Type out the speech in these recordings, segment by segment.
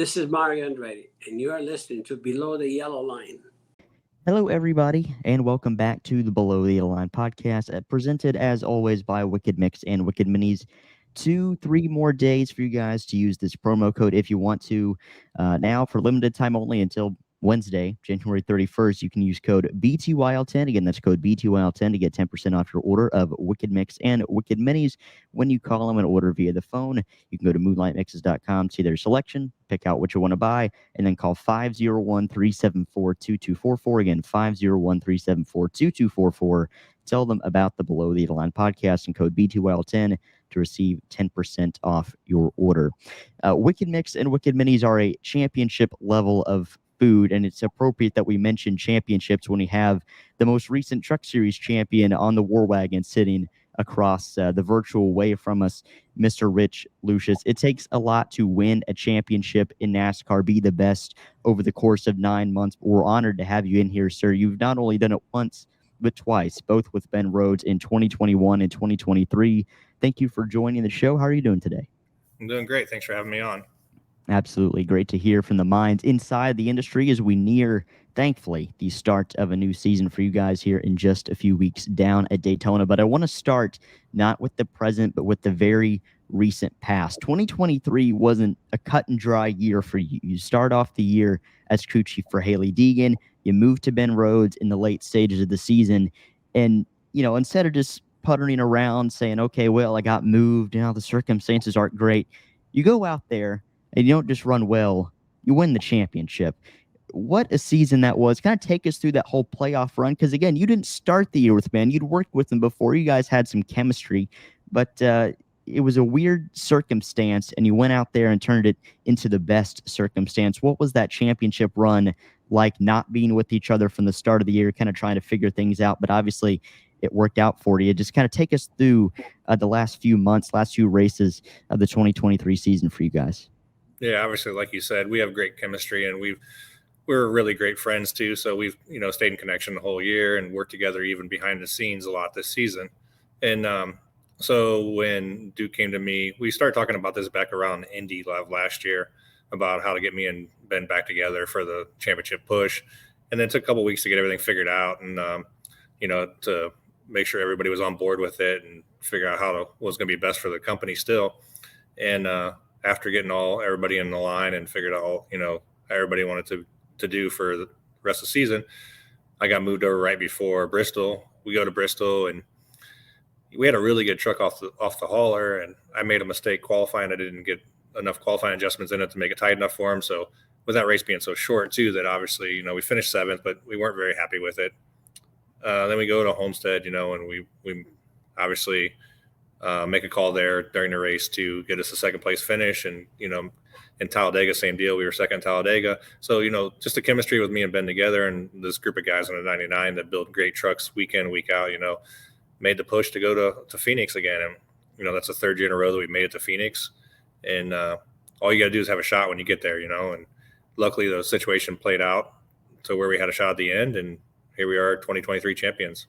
This is Mario Andretti, and you are listening to Below the Yellow Line. Hello, everybody, and welcome back to the Below the Yellow Line podcast, presented as always by Wicked Mix and Wicked Minis. 3 more days for you guys to use this promo code if you want to. Now, for limited time only until Wednesday, January 31st, you can use code BTYL10. Again, that's code BTYL10 to get 10% off your order of Wicked Mix and Wicked Minis when you call them and order via the phone. You can go to moonlightmixes.com, see their selection, pick out what you want to buy, and then call 501-374-2244. Again, 501-374-2244. Tell them about the Below the Line podcast and code BTYL10 to receive 10% off your order. Wicked Mix and Wicked Minis are a championship level of food, and it's appropriate that we mention championships when we have the most recent Truck Series champion on the War Wagon sitting across the virtual way from us, Mr. Rich Lushes. It takes a lot to win a championship in NASCAR, be the best over the course of 9 months. We're honored to have you in here, sir. You've not only done it once, but twice, both with Ben Rhodes in 2021 and 2023. Thank you for joining the show. How are you doing today? I'm doing great. Thanks for having me on. Absolutely. Great to hear from the minds inside the industry as we near, thankfully, the start of a new season for you guys here in just a few weeks down at Daytona. But I want to start not with the present, but with the very recent past. 2023 wasn't a cut and dry year for you. You start off the year as crew chief for Hailie Deegan. You move to Ben Rhodes in the late stages of the season. And, instead of just puttering around saying, okay, well, I got moved, the circumstances aren't great, you go out there and you don't just run well, you win the championship. What a season that was. Kind of take us through that whole playoff run, because, again, you didn't start the year with Ben. You'd worked with him before. You guys had some chemistry, but it was a weird circumstance, and you went out there and turned it into the best circumstance. What was that championship run like, not being with each other from the start of the year, kind of trying to figure things out, but obviously it worked out for you? Just kind of take us through the last few months, last few races of the 2023 season for you guys. Yeah, obviously, like you said, we have great chemistry, and we're really great friends too. So we've stayed in connection the whole year and worked together even behind the scenes a lot this season. And so when Duke came to me, we started talking about this back around Indy Live last year about how to get me and Ben back together for the championship push. And then it took a couple of weeks to get everything figured out and to make sure everybody was on board with it and figure out how what was going to be best for the company still. And after getting everybody in the line and figured out, how everybody wanted to do for the rest of the season, I got moved over right before Bristol. We go to Bristol, and we had a really good truck off the hauler, and I made a mistake qualifying. I didn't get enough qualifying adjustments in it to make it tight enough for him. So with that race being so short too, that obviously, we finished 7th, but we weren't very happy with it. Then we go to Homestead, and we obviously make a call there during the race to get us a second place finish. And, in Talladega, same deal. We were second in Talladega. So, just the chemistry with me and Ben together and this group of guys in the 99 that build great trucks week in, week out, made the push to go to Phoenix again. And, that's the 3rd year in a row that we made it to Phoenix. And all you got to do is have a shot when you get there, and luckily the situation played out to where we had a shot at the end. And here we are, 2023 champions.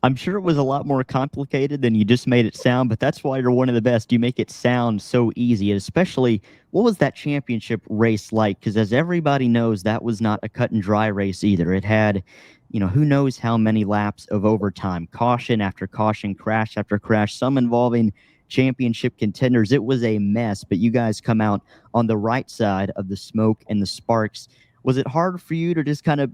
I'm sure it was a lot more complicated than you just made it sound, but that's why you're one of the best. You make it sound so easy, and especially, what was that championship race like? Because as everybody knows, that was not a cut and dry race either. It had, who knows how many laps of overtime, caution after caution, crash after crash, some involving championship contenders. It was a mess, but you guys come out on the right side of the smoke and the sparks. Was it hard for you to just kind of,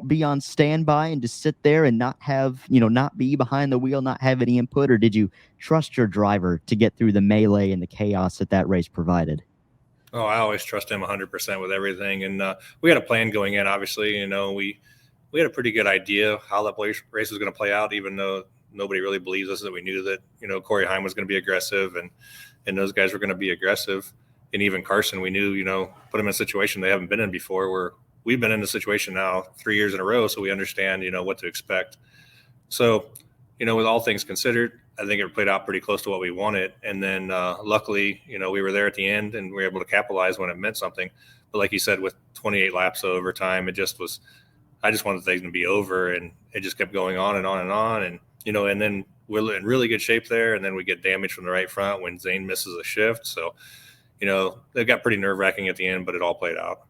be on standby and just sit there and not have, not be behind the wheel, not have any input? Or did you trust your driver to get through the melee and the chaos that race provided? Oh, I always trust him 100% with everything. And we had a plan going in, obviously. We had a pretty good idea how that race was going to play out, even though nobody really believes us, that we knew that, Corey Heim was going to be aggressive and those guys were going to be aggressive. And even Carson, we knew, put them in a situation they haven't been in before, where we've been in the situation now 3 years in a row. So we understand, what to expect. So, with all things considered, I think it played out pretty close to what we wanted. And then luckily, we were there at the end and we were able to capitalize when it meant something. But like you said, with 28 laps of overtime, I just wanted things to be over, and it just kept going on and on and on. And, and then we're in really good shape there. And then we get damaged from the right front when Zane misses a shift. So, it got pretty nerve-wracking at the end, but it all played out.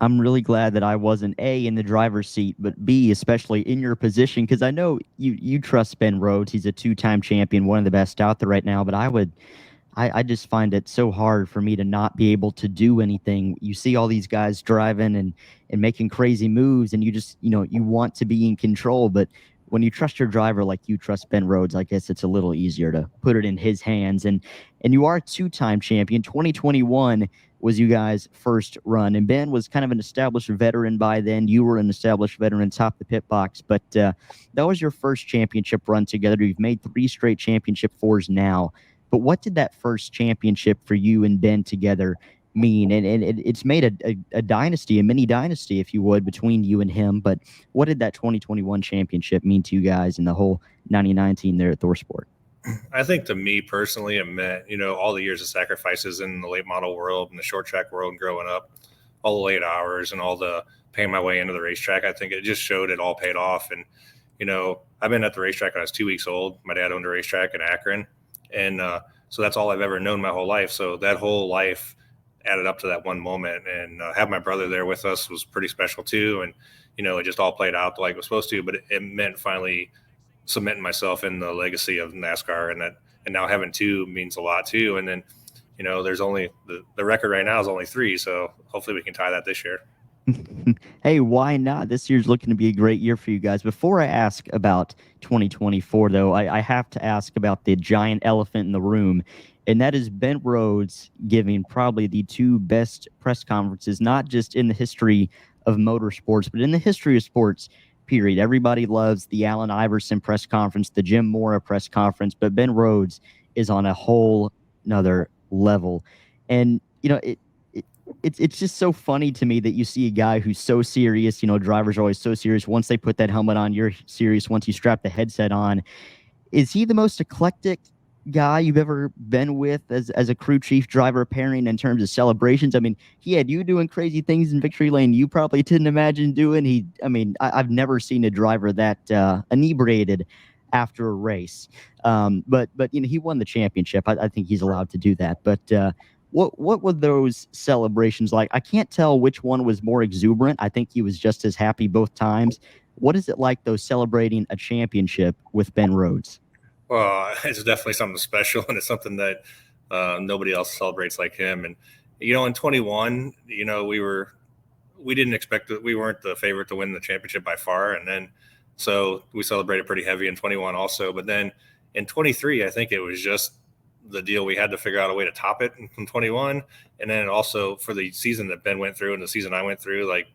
I'm really glad that I wasn't A, in the driver's seat, but B, especially in your position, because I know you trust Ben Rhodes. He's a 2-time champion, one of the best out there right now, but I just find it so hard for me to not be able to do anything. You see all these guys driving and making crazy moves, and you just, you want to be in control. But when you trust your driver like you trust Ben Rhodes, I guess it's a little easier to put it in his hands. And you are a 2-time champion. 2021 was you guys' first run, and Ben was kind of an established veteran by then. You were an established veteran top the pit box, but that was your first championship run together. You've made 3 straight championship 4s now. But what did that first championship for you and Ben together mean? And it's made a dynasty, a mini dynasty, if you would, between you and him. But what did that 2021 championship mean to you guys and the whole 99 team there at ThorSport? I think to me personally, it meant, all the years of sacrifices in the late model world and the short track world growing up, all the late hours and all the paying my way into the racetrack. I think it just showed it all paid off. And, I've been at the racetrack when I was 2 weeks old. My dad owned a racetrack in Akron. And so that's all I've ever known my whole life. So that whole life added up to that one moment. And have my brother there with us was pretty special too. And, it just all played out like it was supposed to. But it meant finally cementing myself in the legacy of NASCAR, and now having 2 means a lot too. And then, there's only the record right now is only 3. So hopefully we can tie that this year. Hey, why not? This year's looking to be a great year for you guys. Before I ask about 2024, though, I have to ask about the giant elephant in the room, and that is Ben Rhodes giving probably the 2 best press conferences, not just in the history of motorsports, but in the history of sports, period. Everybody loves the Allen Iverson press conference, the Jim Mora press conference, but Ben Rhodes is on a whole nother level. And, it's just so funny to me that you see a guy who's so serious. Drivers are always so serious. Once they put that helmet on, you're serious. Once you strap the headset on, is he the most eclectic guy you've ever been with as a crew chief driver pairing in terms of celebrations? I mean, he had you doing crazy things in victory lane you probably didn't imagine doing. I've never seen a driver that inebriated after a race. But he won the championship. I think he's allowed to do that. But what were those celebrations like? I can't tell which one was more exuberant. I think he was just as happy both times. What is it like, though, celebrating a championship with Ben Rhodes? Well, it's definitely something special, and it's something that nobody else celebrates like him. And, in 21, we didn't expect that. We weren't the favorite to win the championship by far. And then, so we celebrated pretty heavy in 21 also. But then in 23, I think it was just the deal. We had to figure out a way to top it in 21. And then also for the season that Ben went through and the season I went through, like,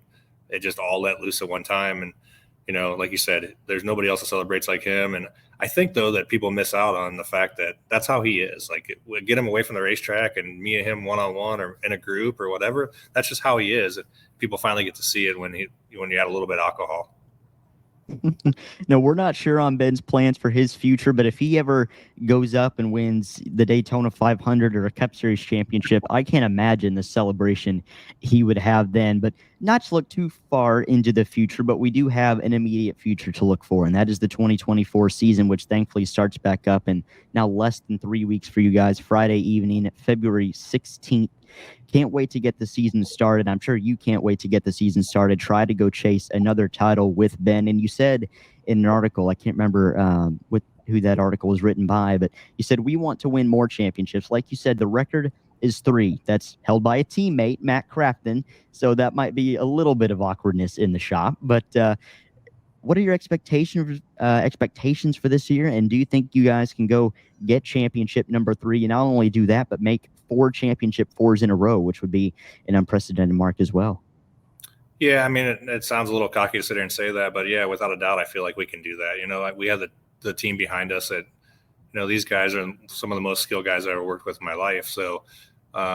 it just all let loose at one time. And, like you said, there's nobody else that celebrates like him. And I think, though, that people miss out on the fact that that's how he is. Like, get him away from the racetrack and me and him one-on-one or in a group or whatever. That's just how he is. And people finally get to see it when you add a little bit of alcohol. No, we're not sure on Ben's plans for his future, but if he ever goes up and wins the Daytona 500 or a Cup Series championship, I can't imagine the celebration he would have then. But not to look too far into the future, but we do have an immediate future to look for, and that is the 2024 season, which thankfully starts back up in now less than 3 weeks for you guys, Friday evening, February 16th. Can't wait to get the season started. I'm sure you can't wait to get the season started. Try to go chase another title with Ben. And you said in an article, I can't remember who that article was written by, but you said, we want to win more championships. Like you said, the record is 3. That's held by a teammate, Matt Craftsman. So that might be a little bit of awkwardness in the shop. But what are your expectations for this year? And do you think you guys can go get championship number 3 and not only do that, but make 4 championship 4s in a row, which would be an unprecedented mark as well? Yeah, I mean, it sounds a little cocky to sit here and say that, but yeah, without a doubt, I feel like we can do that. We have the team behind us that, these guys are some of the most skilled guys I've ever worked with in my life. So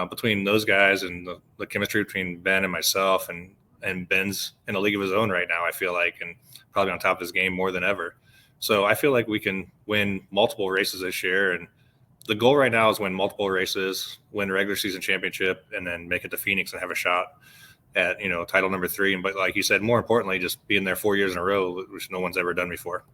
between those guys and the chemistry between Ben and myself, and Ben's in a league of his own right now, I feel like, and probably on top of his game more than ever. So I feel like we can win multiple races this year. And the goal right now is win multiple races, win a regular season championship, and then make it to Phoenix and have a shot at, title number 3. But like you said, more importantly, just being there 4 years in a row, which no one's ever done before.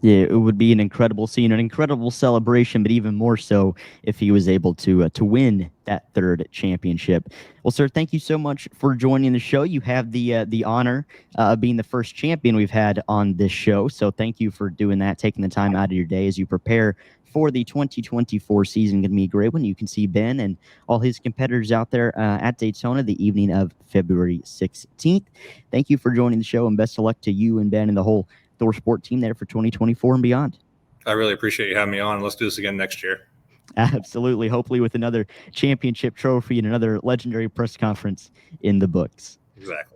Yeah, it would be an incredible scene, an incredible celebration, but even more so if he was able to win that third championship. Well, sir, thank you so much for joining the show. You have the honor of being the first champion we've had on this show, so thank you for doing that, taking the time out of your day as you prepare for the 2024 season. Going to be a great one. You can see Ben and all his competitors out there at Daytona the evening of February 16th. Thank you for joining the show, and best of luck to you and Ben and the whole Thor Sport team there for 2024 and beyond. I really appreciate you having me on. Let's do this again next year. Absolutely. Hopefully with another championship trophy and another legendary press conference in the books. Exactly.